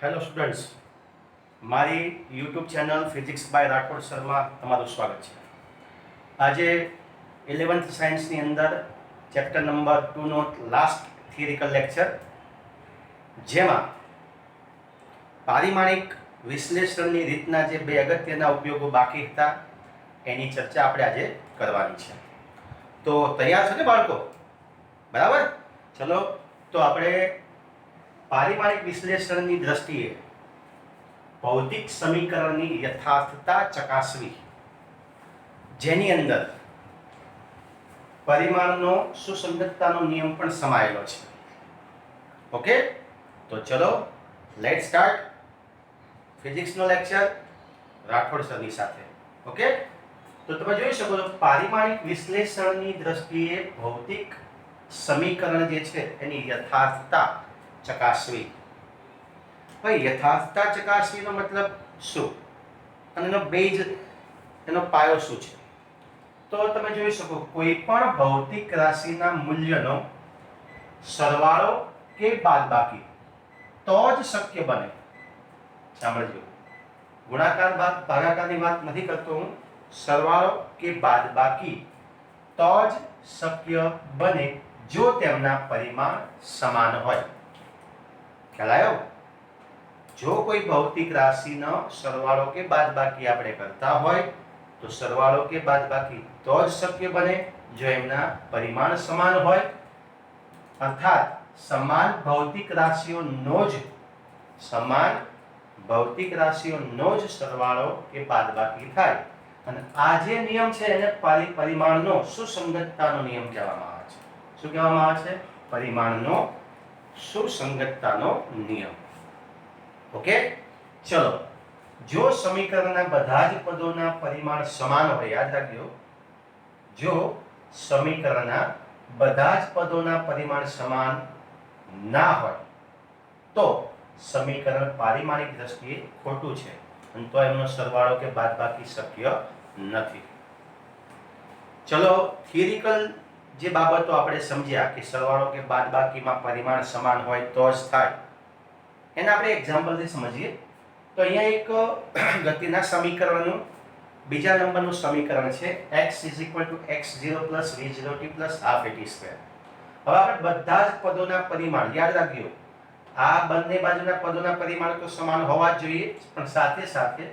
Hello students, મારી YouTube channel physics by Rathod સરમાં તમારું સ્વાગત છે. આજે 11th સાયન્સની અંદર ચેપ્ટર નંબર 2 નો લાસ્ટ થિયરિકલ લેક્ચર, જેમાં પારિમાણિક વિશ્લેષણની રીતના જે બે અગત્યના ઉપયોગો બાકી હતા એની ચર્ચા આપણે આજે કરવાની છે. તો તૈયાર છો ને બાળકો? બરાબર, ચલો તો આપણે પારિમાણિક વિશ્લેષણની દ્રષ્ટિએ ભૌતિક સમીકરણની યથાર્થતા ચકાસવી, જેની અંદર પરિમાણનો સુસંગતતાનો નિયમ પણ સમાયેલો છે. ઓકે, તો ચલો લેટ સ્ટાર્ટ ફિઝિક્સનો લેક્ચર રાઠોડ સરની સાથે. ઓકે, તો તમે જોઈ શકો છો પારિમાણિક વિશ્લેષણની દ્રષ્ટિએ ભૌતિક સમીકરણ જે છે એની યથાર્થતા ચકાસવી. ભાઈ, યથાર્થતા ચકાસવીનો મતલબ શું અને એનો બેઝ, એનો પાયો શું છે? તો તમે જોઈ શકો કોઈ પણ ભૌતિક રાશિના મૂલ્યનો સરવાળો કે બાદબાકી તો જ શક્ય બને. સાંભળજો, ગુણાકાર ભાગાકારની વાત નથી કરતો હું. સરવાળો કે બાદબાકી તો જ શક્ય બને જો તેમના પરિમાણ સમાન હોય. ખ્યાલ આવ્યો? જો કોઈ ભૌતિક રાશિનો સરવાળો કે બાદબાકી આપણે કરતા હોય તો સરવાળો કે બાદબાકી તો જ શક્ય બને જો એમના પરિમાણ સમાન હોય. અર્થાત સમાન ભૌતિક રાશિઓનો જ સરવાળો કે બાદબાકી થાય. અને આ જે નિયમ છે એને પરિમાણનો સુસંગતતાનો નિયમ કહેવામાં આવે છે. શું કહેવામાં આવે છે? પરિમાણનો સુસંગતતાનો નિયમ. ઓકે, ચલો, જો સમીકરણના બધા જ પદોના પરિમાણ સમાન હોય, યાદ રાખજો, જો સમીકરણના બધા જ પદોના પરિમાણ સમાન ના હોય તો સમીકરણ પારિમાણિક દ્રષ્ટિએ ખોટું છે અને તો એમનો સરવાળો કે બાદબાકી શક્ય નથી. ચલો, થિયરિકલ જે બાબતો આપણે સમજ્યા કે સરવાળો કે બાદબાકીમાં પરિમાણ સમાન હોય તો જ થાય, એના આપણે એક્ઝામ્પલથી સમજીએ. તો અહીંયા એક ગતિના સમીકરણનું બીજા નંબરનું સમીકરણ છે x = x0 + v0t + ½ હવે આપણે બધા જ પદોના પરિમાણ યાદ રાખજો. આ બંને બાજુના પદોના પરિમાણ તો સમાન હોવા જ જોઈએ, પણ સાથે સાથે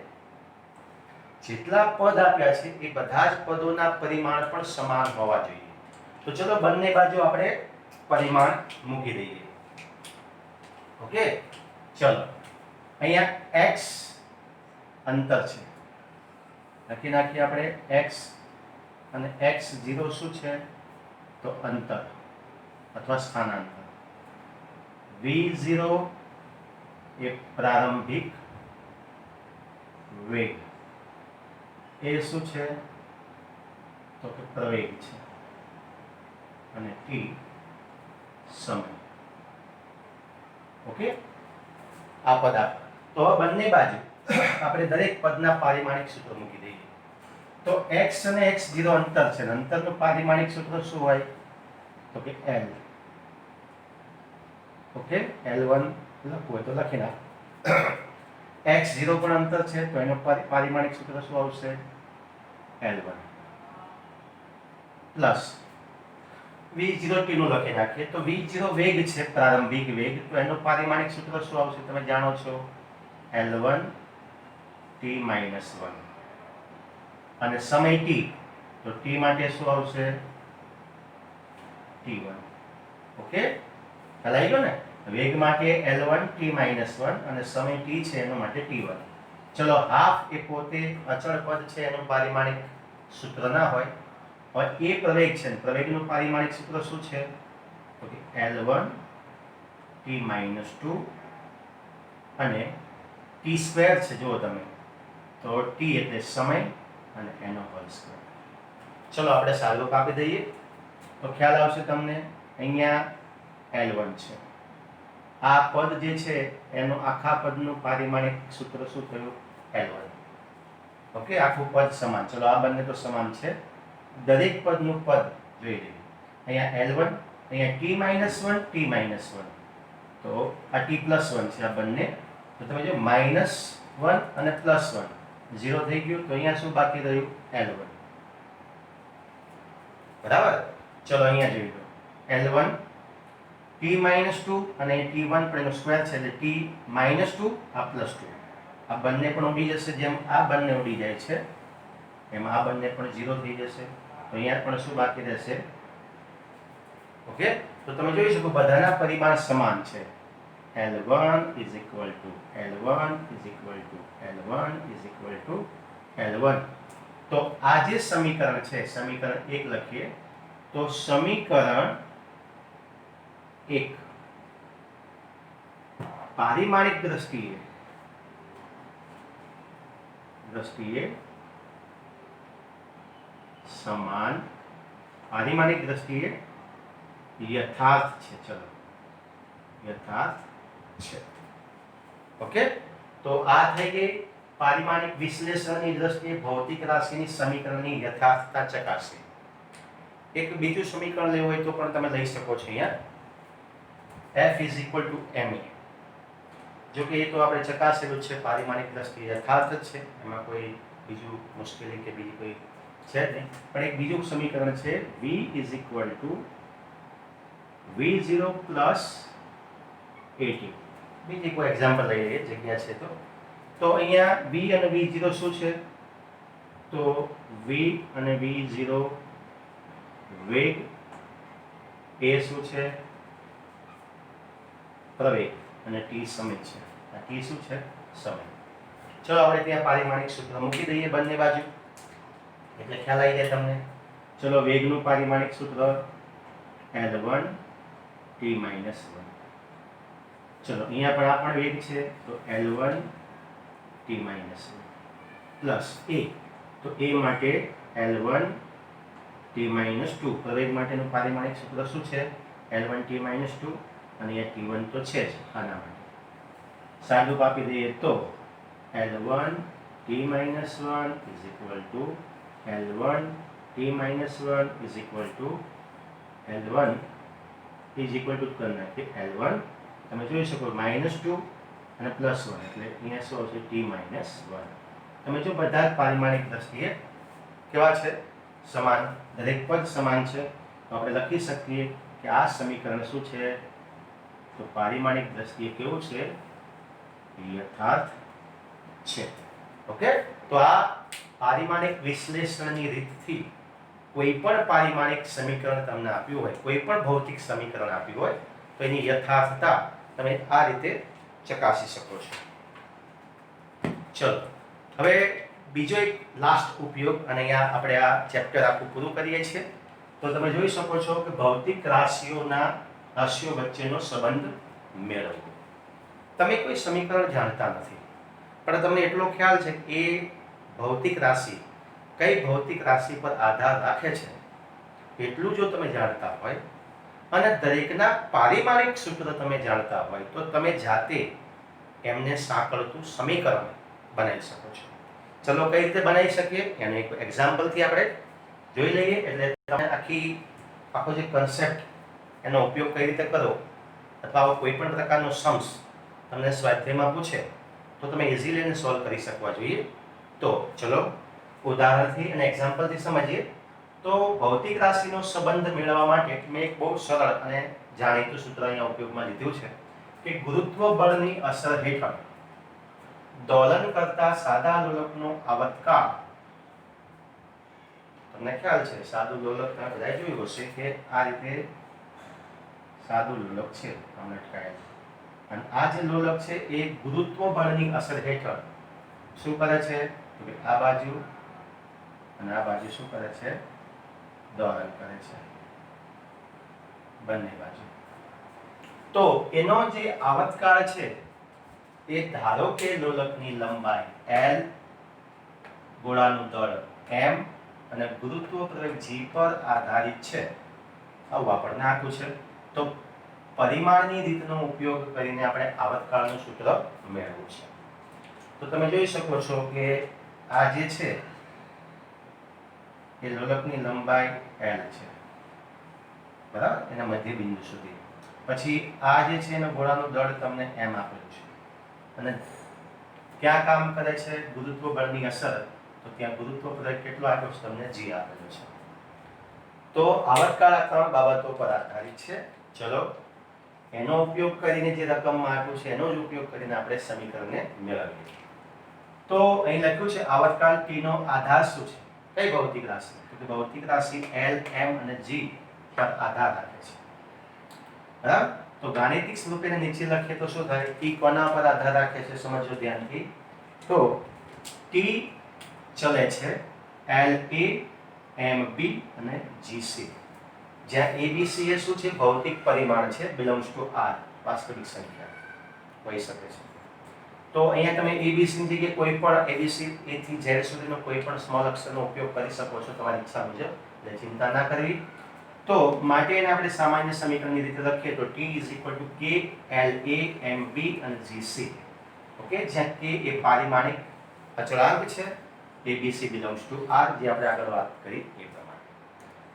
જેટલા પદ આપ્યા છે એ બધા જ પદોના પરિમાણ પણ સમાન હોવા જોઈએ. તો ચલો બંને બાજુ આપણે પરિમાણ મૂકી દઈએ. ઓકે, ચલો, અહીંયા x અંતર છે, લખી નાખીએ આપણે x, અને x0 શું છે? તો અંતર અથવા સ્થાનાંતર. v0 એ પ્રારંભિક વેગ, એ શું છે? તો કે પ્રવેગ છે, અને t સમય. ઓકે, આ પદ તો બંને બાજુ આપણે દરેક પદના પારિમાણિક સૂત્ર મૂકી દઈએ. તો x અને x0 અંતર છે, અંતરનું પારિમાણિક સૂત્ર શું હોય? તો કે l. ઓકે, l1 લખવું હોય તો લખી નાખ. x0 પણ અંતર છે તો એનું પારિમાણિક સૂત્ર શું આવશે? l1 પ્લસ v0t નું લખી નાખીએ તો v0 વેગ છે, પ્રારંભિક વેગ, તો એનું પારિમાણિક સૂત્ર શું આવશે? તમે જાણો છો, l1 t - 1. અને સમય t, તો t માટે શું આવશે? t1. ઓકે, ખ્યાલ આવી ગયો ને? વેગ માટે l1 t - 1 અને સમય t છે એનો માટે t1. ચલો, હાફ એ પોતે અચળ પદ છે, એનું પારિમાણિક સૂત્ર ના હોય. હવે એ પ્રવેગ છે, પ્રવેગનું પારિમાણિક સૂત્ર શું છે? તો કે l1 t - 2 અને t² છે, જુઓ તમે, તો t એટલે સમય અને એનો હોલ સ્ક્વેર. ચલો આપણે સાદો કાપી દઈએ તો ખ્યાલ આવશે તમને. અહીંયા l1 છે, આ પદ જે છે એનું આખા પદનું પારિમાણિક સૂત્ર શું થયું? l1. ઓકે, આખું પદ સમાન. ચલો, આ બંને તો સમાન છે, દરેક પદનું પદ જોઈ લઈએ. અહીંયા l1, અહીંયા t - 1 t - 1, તો આ t + 1 છે, આ બંને તો તમે જો -1 અને +1 0 થઈ ગયું, તો અહીંયા શું બાકી રહ્યું? L1. બરાબર. ચલો અહીંયા જોઈ લો. L1 t-2 અને t1 પણ એનો સ્ક્વેર છે એટલે t-2 આ +2. આ બંને પણ ઉડી જશે, જેમ આ બંને ઉડી જાય છે એમ આ બંને પણ 0 થઈ જશે. તો અહીંયા પણ શું બાકી રહેશે? ઓકે, તો તમે જોઈ શકો બધાના પરિમાણ સમાન છે. L1 is equal to L1 is equal to L1 is equal to L1. તો આ જે સમીકરણ છે, સમીકરણ 1 લખીએ તો સમીકરણ 1 પારિમાણિક દ્રષ્ટિએ સમાન, પારિમાણિક દ્રષ્ટિએ યથાર્થ છે. ચલો, યથાર્થ છે. ઓકે, તો આ થઈ ગઈ પારિમાણિક વિશ્લેષણની દ્રષ્ટિએ ભૌતિક રાશિની સમીકરણની યથાર્થતા ચકાસી. એક બીજું સમીકરણ લેવું હોય તો પણ તમે લઈ શકો છો. અહીંયા F is equal to ma. જો કે એ તો આપણે ચકાસેલું છે, પારિમાણિક દ્રષ્ટિએ યથાર્થ જ છે, એમાં કોઈ બીજું મુશ્કેલી કે બીજી કોઈ છે જ નહીં. પણ એક બીજું સમીકરણ છે V is equal to V0 plus AT. બીજી કોઈ એક્ઝામ્પલ લઈ લઈએ, જગ્યા છે તો અહીંયા V અને V0 શું છે? તો V અને V0 વેગ, A શું છે? પ્રવેગ, અને T સમય છે. આ T શું છે? સમય. ચલો આપણે ત્યાં પારિમાણિક સૂત્ર મૂકી દઈએ બંને બાજુ એટલે ખ્યાલ આવી જાય તમને. ચલો, વેગનું પારિમાણિક સૂત્ર L1 t-1. ચલો, અહીંયા પણ આ પણ વેગ છે તો L1 t-1 પ્લસ A. તો A માટે L1 t-2. પ્રવેગ માટેનું પારિમાણિક સૂત્ર શું છે? L1 t-2 અને અહીંયા t1 તો છે જ. આના માટે સાદું આપી દઈએ તો L1 t-1 is equal to L1 t-1 is equal to L1 is equal to કરી નાખીએ L1. તમે જોઈ શકો -2 અને +1 એટલે અહીંયા શું આવશે? t-1. તમે જો બધા જ પારિમાણિક દ્રષ્ટિએ કેવા છે? સમાન. દરેક પદ સમાન છે. તો આપણે લખી શકીએ કે આ સમીકરણ શું છે? તો પારિમાણિક દ્રષ્ટિએ કેવું છે? યથાર્થ છે. ઓકે, તો આ પારિમાણિક વિશ્લેષણની રીતથી કોઈ પણ પારિમાણિક સમીકરણ તમને આપ્યું હોય, કોઈ પણ ભૌતિક સમીકરણ આપ્યું હોય તો એની યથાર્થતા તમે આ રીતે ચકાસી શકો છો. ચલો, હવે બીજો એક લાસ્ટ ઉપયોગ, અને અહીંયા આપણે આ ચેપ્ટર આખું પૂરું કરીએ છીએ. તો તમે જોઈ શકો છો કે ભૌતિક રાશિઓના રાશિઓ વચ્ચેનો સંબંધ મેળવવો. તમે કોઈ સમીકરણ જાણતા નથી, પણ તમને એટલો ખ્યાલ છે કે એ ભૌતિક રાશિ કઈ ભૌતિક રાશિ પર આધાર રાખે છે એટલું જો તમે જાણતા હોય અને દરેકના પારિમાણિક સૂત્ર તમે જાણતા હોય તો તમે જાતે એમને સાંકળતું સમીકરણ બનાવી શકો છો. ચલો, કઈ રીતે બનાવી શકીએ એનું એક એક્ઝામ્પલથી આપણે જોઈ લઈએ. એટલે તમે આખો જે કન્સેપ્ટ એનો ઉપયોગ કઈ રીતે કરો, અથવા કોઈ પણ પ્રકારનો સમ્સ તમને સ્વાધ્યાયમાં પૂછે તો તમે ઇઝીલી એને સોલ્વ કરી શકવા જોઈએ. તો ચલો, ઉદાહરણથી અને એક્ઝામ્પલથી સમજીએ. તો ભૌતિક રાશિનો સંબંધ મેળવવા માટે મેં એક બહુ સરળ અને જાણીતું સૂત્ર અહીંયા ઉપયોગમાં લીધું છે કે ગુરુત્વ બળની અસર હેઠળ દોલન કરતા સાદા લોલકનો આવર્તકાળ. તમને ખ્યાલ છે સાદું લોલક તમે બધાએ જોયું હશે કે આ રીતે સાદું લોલક છે આમ લટકાયેલું, અને આ જે લોલક છે એ ગુરુત્વ બળની અસર હેઠળ શું કરે છે? આ બાજુ અને આ બાજુ શું કરે છે? દોલન કરે છે, બંને બાજુ. તો એનો જે આવર્તકાળ છે એ ધારો કે લોલકની લંબાઈ L, ગોળાનું દળ m અને ગુરુત્વ પ્રવેગ g પર આધારિત છે. આવું આપણને આપ્યું છે. તો પરિમાણની રીતનો ઉપયોગ કરીને આપણે આવર્તકાળનું સૂત્ર મેળવવું છે. તો તમે જોઈ શકો છો કે આ જે છે એ લોલકની લંબાઈ L છે, બરાબર, એના મધ્ય બિંદુ સુધી. પછી આ જે છે એનો ગોળાનું દળ તમને m આપેલું છે. અને ક્યાં કામ કરે છે ગુરુત્વ બળની અસર, તો ત્યાં ગુરુત્વ બળ કેટલો આપ્યો છે તમને g આપેલો છે. તો આવર્તકાળ આ ત્રણ બાબતો પર આધારિત છે. ચલો એનો ઉપયોગ કરીને જે રકમમાં આપ્યું છે એનો જ ઉપયોગ કરીને આપણે સમીકરણને મેળવીએ. તો અહીં લખ્યું છે આવર્તકાળ t નો આધાર શું છે, કઈ ભૌતિક રાશિ, તો ભૌતિક રાશિ L, M અને G પર આધાર રાખે છે. બરાબર. તો ગાણિતિક સ્વરૂપે નીચે લખીએ તો શું થાય, t કોના પર આધાર રાખે છે સમજો ધ્યાનથી. તો t ચલે છે LA, MB અને GC, જ્યાં ABC એ શું છે ભૌતિક પરિમાણ છે, બિલોંગ્સ ટુ R, વાસ્તવિક સંખ્યા હોઈ શકે છે. તો અહીંયા તમે ABC ની જગ્યાએ કોઈ પણ ABC A થી Z સુધીનો કોઈ પણ સ્મોલ અક્ષરનો ઉપયોગ કરી શકો છો તમારી ઈચ્છા મુજબ, એટલે ચિંતા ના કરવી. તો માટે એને આપણે સામાન્ય સમીકરણની રીતે લખીએ તો T K LA MB અને GC, ઓકે, જ્યાં K એ પારિમાણિક અચળાંક છે, ABC belongs to R, જે આપણે આગળ વાત કરી એ પ્રમાણે.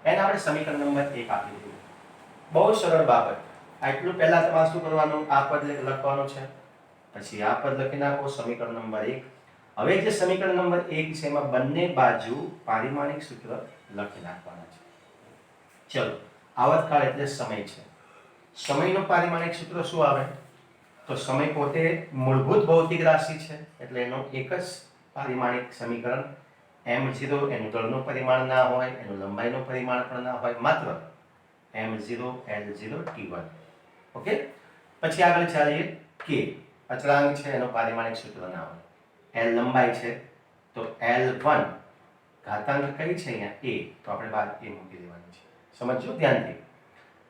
એને આપણે સમીકરણ નંબર 1 આપી દીધું. બહુ સરળ બાબત. આટલું પહેલા તમારે શું કરવાનું, આ પદ લખવાનું છે, પછી આ પદ લખી નાખો, સમીકરણ નંબર 1. હવે જે સમીકરણ નંબર 1 છે એમાં બંને બાજુ પારિમાણિક સૂત્ર લખી નાખવાના છે. ચલો, આવર્તકાળ એટલે સમય છે. સમયનું પારિમાણિક સૂત્ર શું આવે, તો સમય પોતે મૂળભૂત ભૌતિક રાશિ છે, એટલે એનો એક જ પારિમાણિક સમીકરણ m0, એનું દળનું પરિમાણ ના હોય, એનું લંબાઈનું પરિમાણ પણ ના હોય, માત્ર m0 l0 t1. ઓકે, પછી આગળ ચાલીએ. k અચળાંક છે, એનો પારિમાણિક સૂત્ર ના હોય. l લંબાઈ છે, તો l1 ઘાતાંક કઈ છે અહીંયા a, તો આપણે બાદ a મૂકી દેવાની છે, સમજો ધ્યાનથી.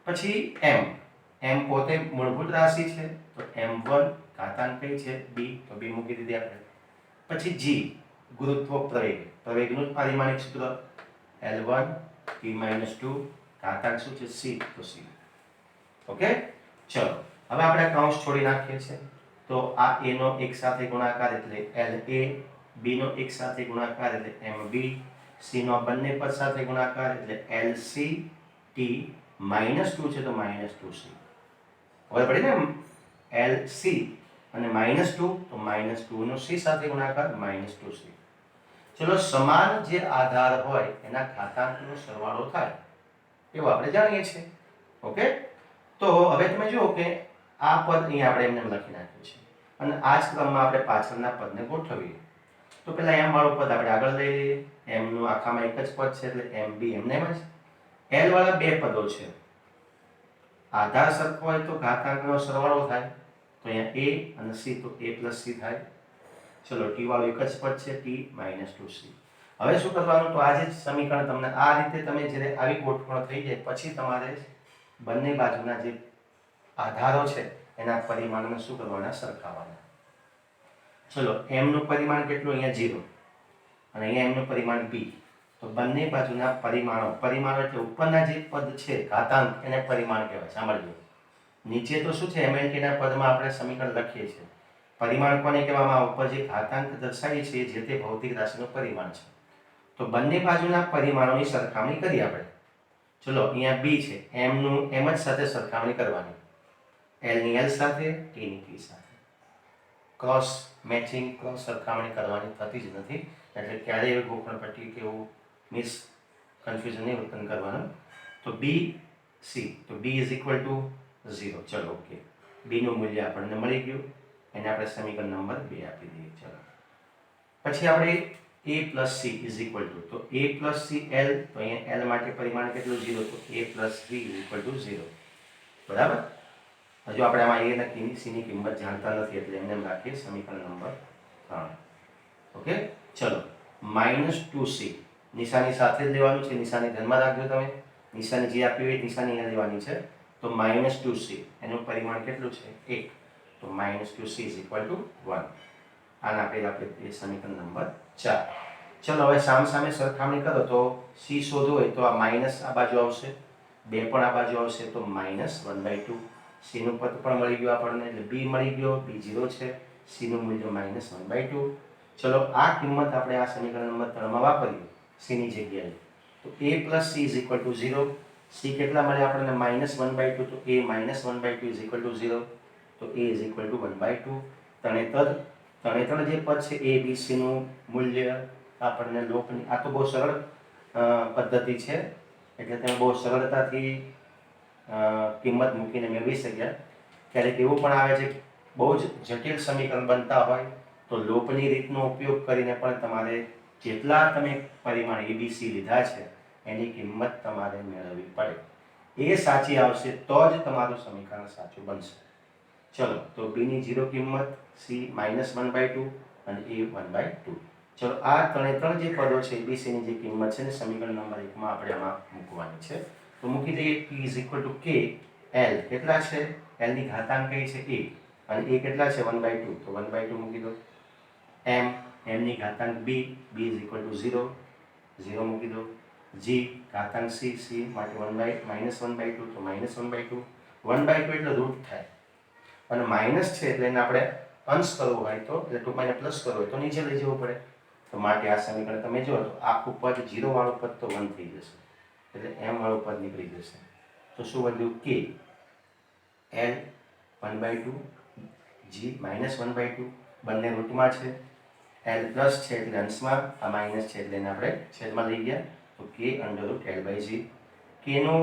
પછી m પોતે મૂળભૂત રાશિ છે, તો m1 ઘાતાંક કઈ છે b, તો b મૂકી દીધી આપણે. પછી g ગુરુત્વ પ્રવેગનું પારિમાણિક સૂત્ર l1 t-2, ઘાતાંક શું છે c, તો c. ઓકે, ચલો હવે આપણે કૌંસ છોડી નાખીએ છીએ. તો આ a નો એક સાથે ગુણાકાર એટલે la, b નો એક સાથે ગુણાકાર એટલે mb, c નો બંને પદ સાથે ગુણાકાર એટલે lc, t -2 છે તો -2c. હવે પડી ને lc અને -2, તો -2 નો c સાથે ગુણાકાર -2c. ચલો, સમાન જે આધાર હોય એના ઘાતાંકનો સરવાળો થાય એવું આપણે જાણીએ છીએ. ઓકે, તો હવે તમે જુઓ કે આ પદ અહીં આપણે એમને લખી નાખ્યું છે અને આ જ ક્રમમાં આપણે પાછળના પદને ગોઠવીએ. તો પહેલા m વાળું પદ આપણે આગળ લઈ લઈએ. m નું આખામાં એક જ પદ છે એટલે mb એમને એમ જ. l વાળા બે પદો છે, આધાર સરખો હોય તો ઘાતાંકનો સરવાળો થાય, તો અહીંયા a અને c, તો a + c થાય. ચલો, t વાળું એક જ પદ છે, t -2c. હવે શું કરવાનું, તો આ જે સમીકરણ તમને આ રીતે તમે જ્યારે આવી ગોઠવણ થઈ જાય પછી તમારે બંને બાજુના જે આધારો છે એના પરિમાણને શું કરવાના, સરખાવવાના. ચલો, m નું પરિમાણ કેટલું, અહીંયા 0 અને અહીંયા m નું પરિમાણ b, તો બંને બાજુના પરિમાણો એટલે ઉપરના જે પદ છે ઘાતાંક, એને પરિમાણ કહેવાય. સાંભળજો, નીચે તો શું છે mlt ના પદમાં આપણે સમીકરણ લખીએ છીએ, પરિમાણ કોને કહેવામાં આવે, ઉપર જે ઘાતાંક દર્શાવીએ છીએ જે તે ભૌતિક રાશિનું પરિમાણ છે. તો બંને બાજુના પરિમાણોની સરખામણી કરી આપણે. ચલો, અહીંયા b છે, m નું m જ સાથે સરખામણી કરવાની, l ની l સાથે, t ની t સાથે. ક્રોસ મેચિંગ, ક્રોસ સરખામણી કરવાની થતી જ નથી, એટલે ક્યારેય એવી ગોખણ પટ્ટી કે એવું મિસ કન્ફ્યુઝન નહીં ઉત્પન્ન કરવાનું. તો b c, તો b = 0. ચલો, ઓકે, b નું મૂલ્ય આપણને મળી ગયું, એને આપણે સમીકરણ નંબર 2 આપી દઈએ. ચલો, પછી આપણે a + c = તો a + c l, તો અહીંયા l માટે પરિમાણ કેટલું 0, તો a + b = 0. બરાબર. હજુ આપણે આમાં a અને c ની કિંમત જાણતા નથી એટલે એમને એમ રાખીએ, સમીકરણ નંબર 3. ઓકે, ચલો, -2c નિશાની સાથે જ લેવાનું છે, નિશાની ધ્યાનમાં રાખજો તમે, નિશાની જે આપી હોય નિશાની અહીંયા લેવાની છે. તો -2c એનું પરિમાણ કેટલું છે 1, તો -2c = 1. આના આપણે એ સમીકરણ નંબર 4. ચલો, હવે સામસામે સરખામણી કરો તો c શોધવું હોય તો આ માઈનસ આ બાજુ આવશે, 2 પણ આ બાજુ આવશે, તો -1/2. c નું પદ પણ મળી ગયું આપણને, એટલે b મળી ગયો, b 0 છે, c નું મૂલ્ય -1/2. ચલો, આ કિંમત આપણે આ સમીકરણ નંબર 3 માં વાપરીએ c ની જગ્યાએ, તો a + c = 0. c કેટલા મળે આપણને -1/2, તો a -1/2 = 0, તો a = 1/2. તણેતર તણેતર જે પદ છે એ બી સીનું મૂલ્ય આપણને લોપની, આ તો બહુ સરળ પદ્ધતિ છે, એટલે તમે બહુ સરળતાથી કિંમત મૂકીને મેળવી શક્યા. ક્યારેક એવું પણ આવે છે બહુ જ જટિલ સમીકરણ બનતા હોય તો લોપની રીતનો ઉપયોગ કરીને પણ તમારે જેટલા તમે પરિમાણ એબીસી લીધા છે એની કિંમત તમારે મેળવવી પડે. એ સાચી આવશે તો જ તમારું સમીકરણ સાચું બનશે. ચલો, તો બીની 0 કિંમત, સી -1/2 અને એ 1/2. ચલો, આ ત્રણ જે પદો છે એબીસીની જે કિંમત છે ને સમીકરણ નંબર 1 માં આપણે આમાં મૂકવાની છે. તો મૂકી દઈએ p k l કેટલા છે, l ની ઘાતાંક કઈ છે a, અને a કેટલા છે 1/2, તો 1/2 મૂકી દો. m ની ઘાતાંક b 0 0 મૂકી દો. g ઘાતાંક c માટે -1/2 તો -1/2. 1/2 એટલે રૂટ થાય, અને માઇનસ છે એટલે એને આપણે અંશ કરવો હોય તો, એટલે ટૂંકમાં પ્લસ કરવો હોય તો નીચે લઈ જવું પડે. તો માટે આ સમીકરણ તમે જો તો આખું પદ 0 વાળું પદ તો 1 થઈ જશે, એટલે m વાળું પદ નીકળી જશે. તો શું વધ્યું, k l 1/2, g -1/2, બંને રૂટમાં છે. l પ્લસ છે એટલે અંશમાં, આ માઇનસ છે એટલે એને આપણે છેદમાં લઈ ગયા. તો k √l/g. k નું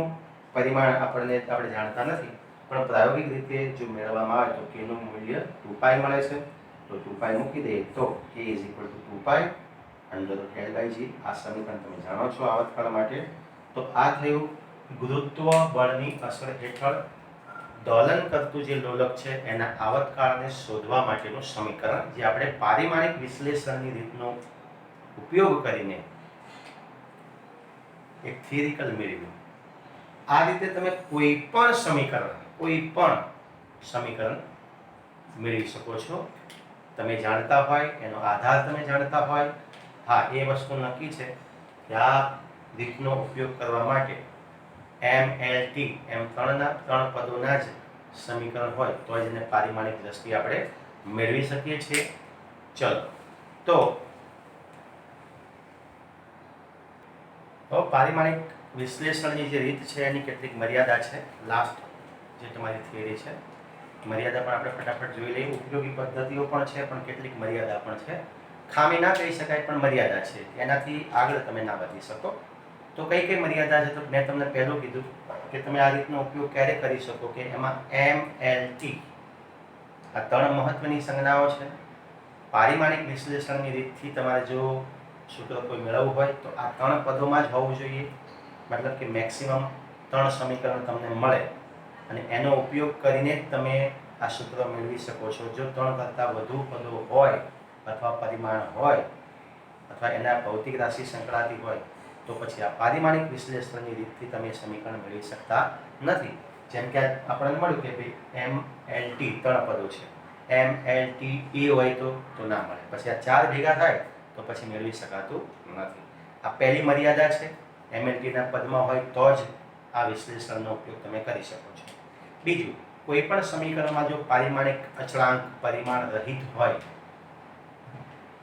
પરિમાણ આપણે જાણતા નથી, પણ પ્રાયોગિક રીતે જો મેળવવામાં આવે તો k નું મૂલ્ય 2π મળે છે. તો 2π મૂકી દઈએ તો k 2π √l/g. આ સમીકરણ તમે જાણો છો આવર્તકાળ માટે. તો આ થયું ગુરુત્વ બળની અસર હેઠળ દોલન કરતું જે લોલક છે એના આવર્તકાળને શોધવા માટેનું સમીકરણ, જે આપણે પારિમાણિક વિશ્લેષણની રીતનો ઉપયોગ કરીને એક થિયરિકલ મેળવ્યું. આ રીતે તમે કોઈ પણ સમીકરણ મેળવી શકો છો. તમે જાણતા હોય, એનો આધાર તમે જાણતા હોય. હા, એ વસ્તુ નક્કી છે કે આ રીતનો ઉપયોગ કરવા માટે m l t એમ ત્રણ પદોના જ સમીકરણ હોય તો જ એને પારિમાણિક દ્રષ્ટિએ આપણે મેળવી શકીએ છીએ. ચલો, તો પારિમાણિક વિશ્લેષણની જે રીત છે એની કેટલીક મર્યાદા છે. લાસ્ટ જે તમારી થિયરી છે, મર્યાદા પણ આપણે ફટાફટ જોઈ લઈએ. ઉપયોગી પદ્ધતિઓ પણ છે, પણ કેટલીક મર્યાદા પણ છે. ખામી ના કહી શકાય, પણ મર્યાદા છે, એનાથી આગળ તમે ના વધી શકો. તો કઈ કઈ મર્યાદા છે? તો મેં તમને પહેલું કીધું કે તમે આ રીતનો ઉપયોગ ક્યારે કરી શકો કે એમાં m l t આ ત્રણ મહત્વની સંજ્ઞાઓ છે. પારિમાણિક વિશ્લેષણની રીતથી તમારે જો સૂત્ર કોઈ મેળવવું હોય તો આ ત્રણ પદોમાં જ હોવું જોઈએ. મતલબ કે મેક્સિમમ 3 સમીકરણ તમને મળે અને એનો ઉપયોગ કરીને જ તમે આ સૂત્ર મેળવી શકો છો. જો 3 કરતાં વધુ પદો હોય અથવા પરિમાણ હોય અથવા એના ભૌતિક રાશિ સંકળાતી હોય તો પછી આ પારિમાણિક વિશ્લેષણની રીતથી તમે સમીકરણ મેળવી શકતા નથી. જેમ કે આપણને મળ્યું કે ભાઈ m l t 3 પદો છે, m l t a હોય તો ના મળે. પછી આ 4 ભેગા થાય તો પછી મેળવી શકાતું નથી. આ પહેલી મર્યાદા છે. m l t ના પદમાં હોય તો જ આ વિશ્લેષણનો ઉપયોગ તમે કરી શકો છો. બીજું, કોઈ પણ સમીકરણમાં જો પારિમાણિક અચળાંક પરિમાણ રહિત હોય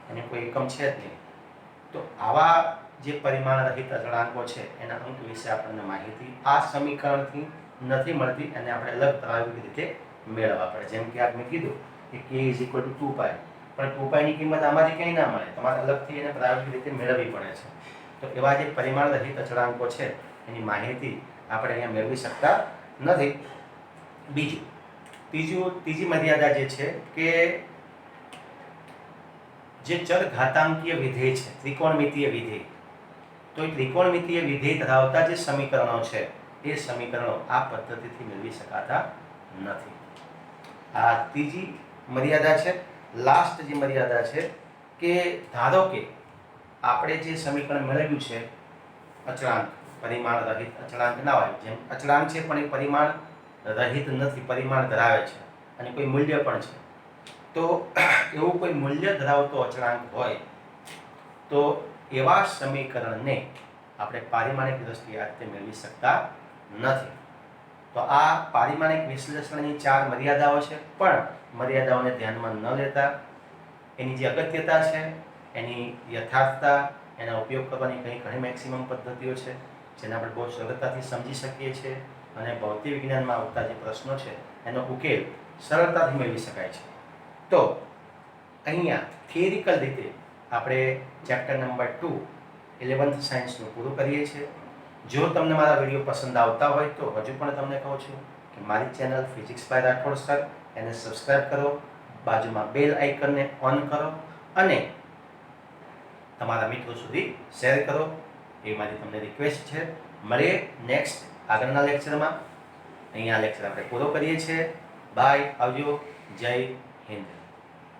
અને કોઈ એકમ છે જ નહીં, તો આવા જે પરિમાણ રહિત અચળાંકો છે એના અંક વિશે આપણને માહિતી આ સમીકરણથી નથી મળતી, અને આપણે અલગ પ્રાયોગિક રીતે મેળવવા પડે. જેમ કે આપણે કીધું કે k 2π, પણ 2π ની કિંમત આમાંથી કંઈ ના મળે, તમારે અલગથી એને પ્રાયોગિક રીતે મેળવવી પડે છે. તો એવા જે પરિમાણ રહિત અચળાંકો છે એની માહિતી આપણે અહીંયા મેળવી શકતા નથી. ત્રીજી મર્યાદા જે છે કે જે ચલ ઘાતાંકીય વિધેય છે, ત્રિકોણમિતીય વિધેય, તો એ ત્રિકોણમિતીય વિધેય ધરાવતા જે સમીકરણો છે એ સમીકરણો આ પદ્ધતિથી મેળવી શકાતા નથી. આ ત્રીજી મર્યાદા છે. લાસ્ટ જે મર્યાદા છે કે ધારો કે આપણે જે સમીકરણ મેળવ્યું છે અચળાંક, પરિમાણ રહિત અચળાંક ના હોય, જેમ અચળાંક છે પણ એ પરિમાણ રહિત નથી, પરિમાણ ધરાવે છે અને કોઈ મૂલ્ય પણ છે, તો એવું કોઈ મૂલ્ય ધરાવતો અચળાંક હોય તો એવા સમીકરણને આપણે પારિમાણિક દ્રષ્ટિએ આ રીતે મેળવી શકતા નથી. તો આ પારિમાણિક વિશ્લેષણની 4 મર્યાદાઓ છે, પણ મર્યાદાઓને ધ્યાનમાં ન લેતા એની જે અગત્યતા છે, એની યથાર્થતા, એના ઉપયોગ કરવાની ઘણી મેક્સિમમ પદ્ધતિઓ છે જેને આપણે બહુ સરળતાથી સમજી શકીએ છીએ, અને ભૌતિક વિજ્ઞાનમાં આવતા જે પ્રશ્નો છે એનો ઉકેલ સરળતાથી મેળવી શકાય છે. તો અહીંયા થિયરિકલ રીતે આપણે ચેપ્ટર નંબર 2 11th સાયન્સનું પૂરું કરીએ છીએ. જો તમને મારા વિડીયો પસંદ આવતા હોય તો હજુ પણ તમને કહું છું કે મારી channel physics by Rathod sir એને સબસ્ક્રાઇબ કરો, બાજુમાં બેલ આઇકનને ઓન કરો અને તમારા મિત્રો સુધી શેર કરો. એ મારી તમને રિક્વેસ્ટ છે. મળીએ નેક્સ્ટ આગળના લેક્ચરમાં. અહીંયા લેક્ચર આપણે પૂરો કરીએ છીએ. બાય, આવજો, જય હિન્દ.